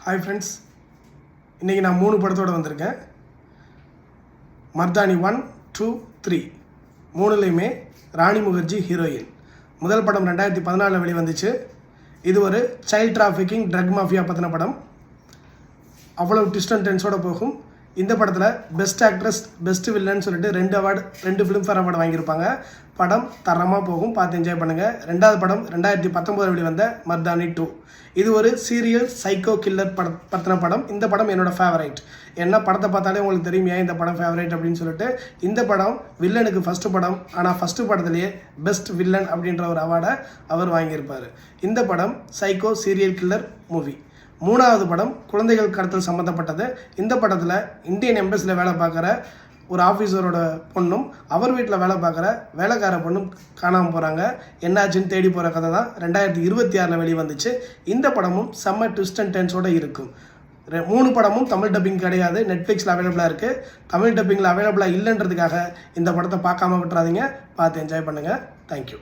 Hi friends, இன்றைக்கி நான் 3 படத்தோடு வந்திருக்கேன். மர்தானி 1, 2, 3 மூணுலேயுமே ராணி முகர்ஜி ஹீரோயின். முதல் படம் 2014 வெளிவந்துச்சு. இது ஒரு சைல்ட் டிராஃபிக்கிங் ட்ரக் மாஃபியா பற்றின படம். அவ்வளோ ட்விஸ்ட் அண்ட் டென்ஸோடு போகும். இந்த படத்தில் பெஸ்ட் ஆக்ட்ரஸ், பெஸ்ட் வில்லன்னு சொல்லிட்டு 2 ஃபிலிம்ஃபேர் அவார்டு வாங்கியிருப்பாங்க. படம் தரமாக போகும், பார்த்து என்ஜாய் பண்ணுங்கள். ரெண்டாவது படம் 2019 வெளிவந்த மர்தானி 2. இது ஒரு சீரியல் சைக்கோ கில்லர் பற்றின படம். இந்த படம் என்னோடய ஃபேவரைட். ஏன்னா படத்தை பார்த்தாலே உங்களுக்கு தெரியும் ஏன் இந்த படம் ஃபேவரைட் அப்படின்னு சொல்லிட்டு. இந்த படம் வில்லனுக்கு ஃபஸ்ட்டு படம், ஆனால் ஃபஸ்ட்டு படத்துலேயே பெஸ்ட் வில்லன் அப்படின்ற ஒரு அவார்டை அவர் வாங்கியிருப்பார். இந்த படம் சைக்கோ சீரியல் கில்லர் மூவி. மூணாவது படம் குழந்தைகள் கடத்தல் சம்மந்தப்பட்டது. இந்த படத்தில் இந்தியன் எம்பசியில் வேலை பார்க்குற ஒரு ஆஃபீஸரோட பொண்ணும் அவர் வீட்டில் வேலை பார்க்குற வேலைக்கார பொண்ணும் காணாமல் போகிறாங்க. என்னாச்சுன்னு தேடி போகிற கதை தான் 2026 வெளிவந்துச்சு. இந்த படமும் செம்ம ட்விஸ்ட் அண்ட் டென்ஸோடு இருக்கும். 3 படமும் தமிழ் டப்பிங் கிடையாது, நெட்ஃப்ளிக்ஸில் அவைலபிளாக இருக்குது. தமிழ் டப்பிங்கில் அவைலபிளாக இல்லைன்றதுக்காக இந்த படத்தை பார்க்காம விட்டுறாதீங்க. பார்த்து என்ஜாய் பண்ணுங்கள். தேங்க்யூ.